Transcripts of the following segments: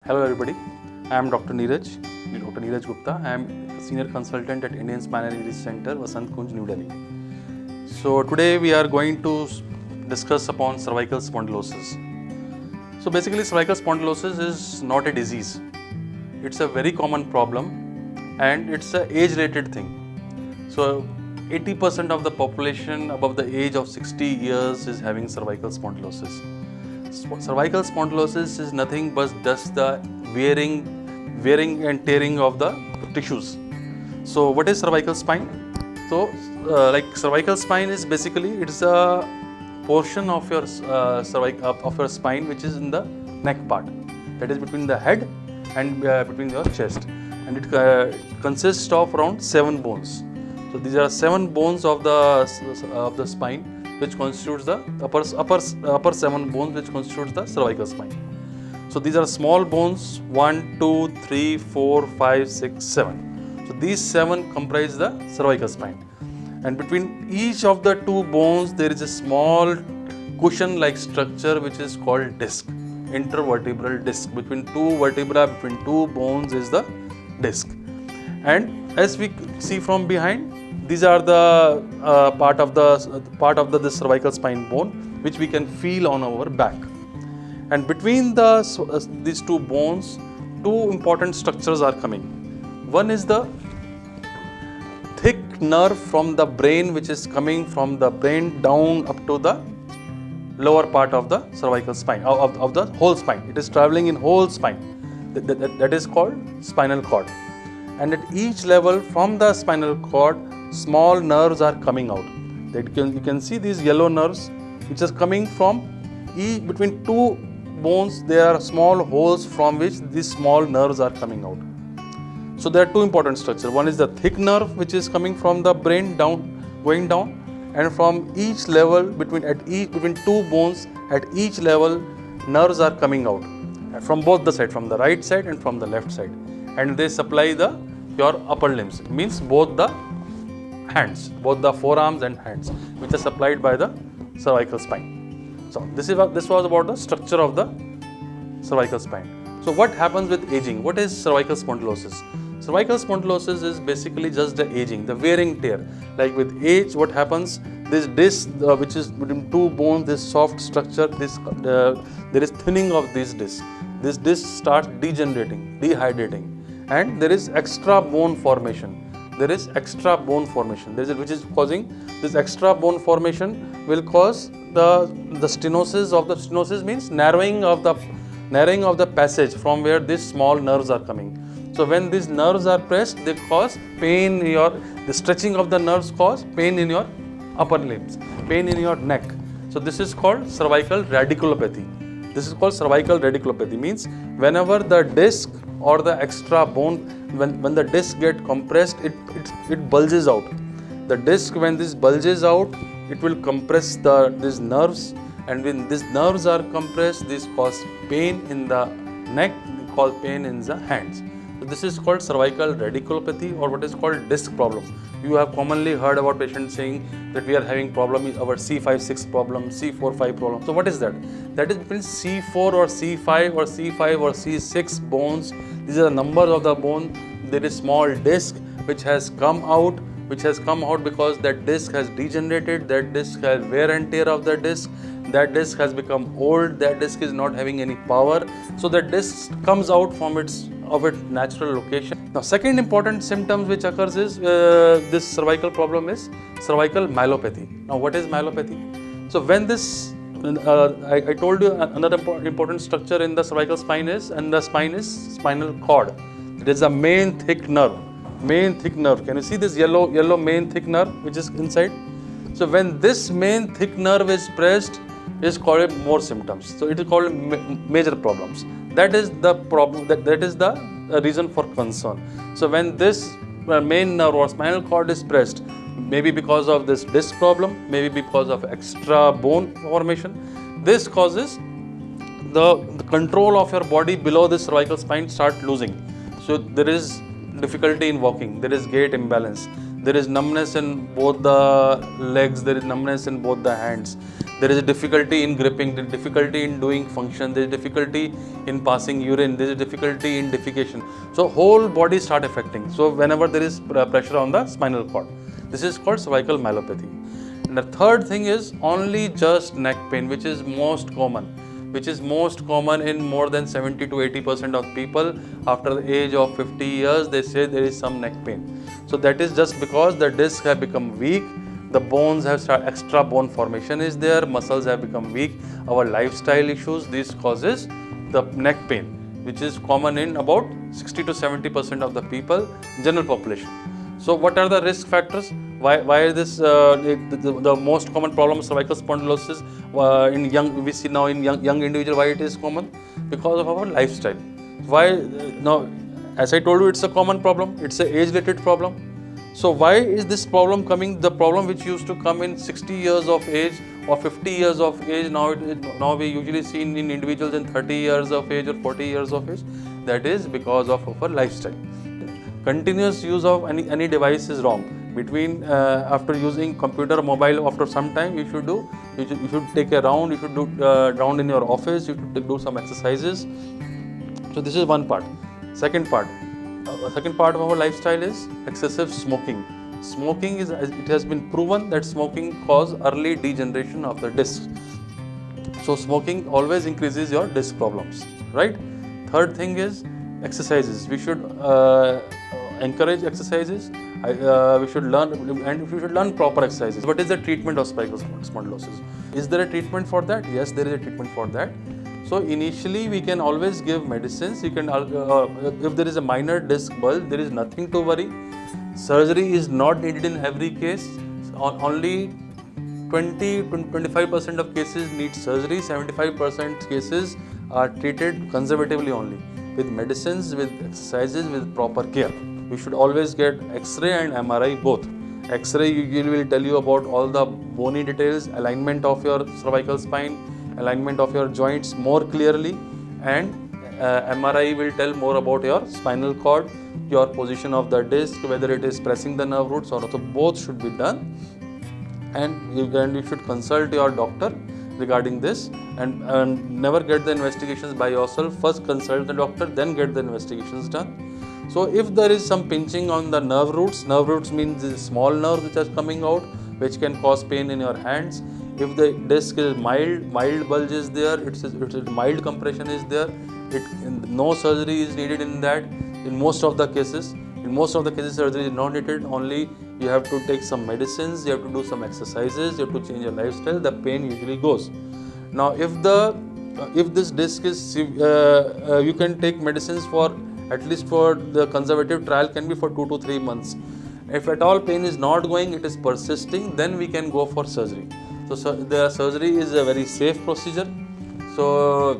Hello everybody, I am Dr Neeraj Gupta. I am Senior Consultant at Indian Spinal Research Center, Vasant, Kunj, New Delhi. So today we are going to discuss upon cervical spondylosis. So basically cervical spondylosis is not a disease. It's a very common problem and it's an age-related thing. So 80% of the population above the age of 60 years is having cervical spondylosis. Cervical spondylosis is nothing but just the wearing and tearing of the tissues. So what is cervical spine? So cervical spine is basically it's a portion of your spine which is in the neck part, that is between the head and between your chest, and it consists of around 7 bones. So these are 7 bones of the spine, which constitutes the upper 7 bones which constitutes the cervical spine. So these are small bones 1, 2, 3, 4, 5, 6, 7. So these 7 comprise the cervical spine, and between each of the 2 bones there is a small cushion like structure which is called disc, intervertebral disc. Between 2 vertebra, between 2 bones is the disc. And as we see from behind, these are the part of the cervical spine bone which we can feel on our back. And between these 2 bones, 2 important structures are coming. One is the thick nerve from the brain, which is coming from the brain down up to the lower part of the cervical spine, of the whole spine. It is traveling in whole spine. That is called spinal cord. And at each level from the spinal cord, small nerves are coming out. You can see these yellow nerves which is coming from between 2 bones. There are small holes from which these small nerves are coming out. So there are 2 important structures. One is the thick nerve which is coming from the brain going down, and from each level between 2 bones at each level nerves are coming out from both the sides, from the right side and from the left side, and they supply your upper limbs. It means both the hands, both the forearms and hands, which are supplied by the cervical spine. So this was about the structure of the cervical spine. So what happens with aging? What is cervical spondylosis? Cervical spondylosis is basically just the aging, the wearing tear. Like with age, what happens? This disc, which is between 2 bones, this soft structure, there is thinning of this disc. This disc starts degenerating, dehydrating, and there is extra bone formation. Which is causing this extra bone formation will cause the stenosis. Stenosis means narrowing of the passage from where these small nerves are coming. So when these nerves are pressed, they cause pain the stretching of the nerves cause pain in your upper limbs, pain in your neck. So this is called cervical radiculopathy. Means whenever the disc or the extra bone, when the disc get compressed, it bulges out. The disc, when this bulges out, it will compress these nerves, and when these nerves are compressed, this cause pain in the neck, cause pain in the hands. So this is called cervical radiculopathy, or what is called disc problem. You have commonly heard about patients saying that we are having problem in our C5-6 problem, C4-5 problem. So what is that? That is between C4 or C5 or C5 or C6 bones. These are the numbers of the bone. There is small disc which has come out because that disc has degenerated, that disc has wear and tear of the disc, that disc has become old, that disc is not having any power. So that disc comes out from its natural location. Now second important symptoms which occurs is this cervical problem is cervical myelopathy. Now what is myelopathy? So when this I told you another important structure in the cervical spine is, and the spine is spinal cord. It is a main thick nerve. Can you see this yellow main thick nerve which is inside? So when this main thick nerve is pressed, is called more symptoms. So it is called major problems. That is the problem. That is the reason for concern. So when this main nerve or spinal cord is pressed, maybe because of this disc problem, maybe because of extra bone formation, this causes the control of your body below the cervical spine start losing. So there is difficulty in walking, there is gait imbalance, there is numbness in both the legs, there is numbness in both the hands, there is a difficulty in gripping, there is difficulty in doing function, there is difficulty in passing urine, there is difficulty in defecation. So whole body start affecting. So whenever there is pressure on the spinal cord, this is called cervical myelopathy. And the third thing is only just neck pain, which is most common. In more than 70 to 80% of people after the age of 50 years, they say there is some neck pain. So that is just because the discs have become weak, the bones have started, extra bone formation is there, muscles have become weak, our lifestyle issues, this causes the neck pain, which is common in about 60 to 70% of the people, general population. So what are the risk factors? Why this the most common problem of cervical spondylosis in young, we see now in young individual, why it is common? Because of our lifestyle. Why now, as I told you, it's a common problem, it's an age related problem. So why is this problem coming? The problem which used to come in 60 years of age or 50 years of age, now we usually see in individuals in 30 years of age or 40 years of age. That is because of our lifestyle. Continuous use of any device is wrong. Between after using computer or mobile, after some time you should take a round, you should do round in your office, you should do some exercises. So this is one part. Second part of our lifestyle is excessive smoking. Smoking is, it has been proven that smoking causes early degeneration of the disc. So smoking always increases your disc problems, right? Third thing is exercises. We should encourage exercises. We should learn proper exercises. What is the treatment of cervical spondylosis? Is there a treatment for that? Yes, there is a treatment for that. So initially we can always give medicines. You can if there is a minor disc bulge, there is nothing to worry. Surgery is not needed in every case. Only 20-25% of cases need surgery. 75% cases are treated conservatively only with medicines, with exercises, with proper care. You should always get X-ray and MRI both. X-ray usually will tell you about all the bony details, alignment of your cervical spine, alignment of your joints more clearly, and MRI will tell more about your spinal cord, your position of the disc, whether it is pressing the nerve roots or not. So both should be done, and you should consult your doctor regarding this, and never get the investigations by yourself. First consult the doctor, then get the investigations done. So if there is some pinching on the nerve roots means the small nerve which is coming out, which can cause pain in your hands. If the disc is mild bulge is there, it's mild compression is there, no surgery is needed in that. In most of the cases surgery is not needed. Only you have to take some medicines, you have to do some exercises, you have to change your lifestyle. The pain usually goes. Now if this disc is you can take medicines for at least for the conservative trial can be for 2 to 3 months. If at all pain is not going, it is persisting, then we can go for surgery. So the surgery is a very safe procedure. So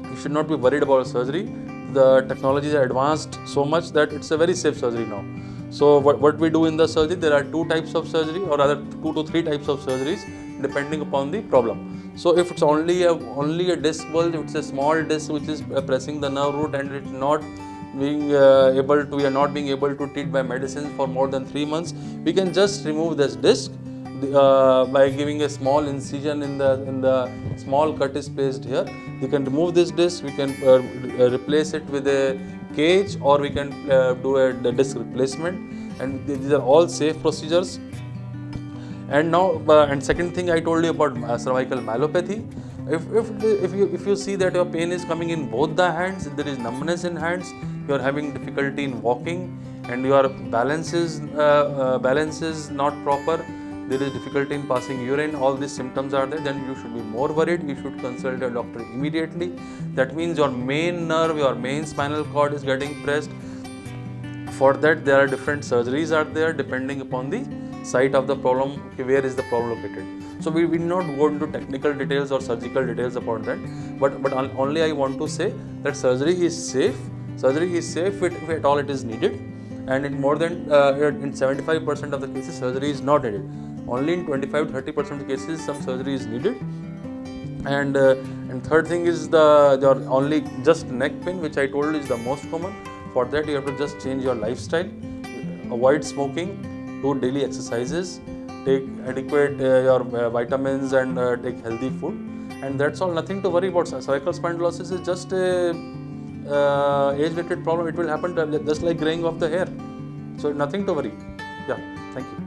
you should not be worried about surgery. The technology is advanced so much that it's a very safe surgery now. So what we do in the surgery, there are 2 types of surgery, or rather 2 to 3 types of surgeries depending upon the problem. So if it's only a disc bulge, it's a small disc which is pressing the nerve root, and it's not being we are not being able to treat by medicines for more than 3 months, we can just remove this disc by giving a small incision in the small cut is placed here. We can remove this disc, we can replace it with a cage, or we can do the disc replacement, and these are all safe procedures. And now and second thing I told you about cervical myelopathy. If you see that your pain is coming in both the hands, there is numbness in hands, you are having difficulty in walking, and your balance is not proper, there is difficulty in passing urine, all these symptoms are there, then you should be more worried. You should consult a doctor immediately. That means your main nerve, your main spinal cord is getting pressed. For that, there are different surgeries are there depending upon the site of the problem, where is the problem located. So we will not go into technical details or surgical details about that, but only I want to say that surgery is safe. Surgery is safe if at all it is needed, and in more than in 75% of the cases surgery is not needed. Only in 25-30% of the cases some surgery is needed. And third thing is your only just neck pain, which I told you is the most common. For that you have to just change your lifestyle, avoid smoking, do daily exercises, take adequate your vitamins, and take healthy food, and that's all. Nothing to worry about. Cervical spondylosis is just a age-related problem. It will happen just like graying of the hair. So nothing to worry. Yeah, thank you.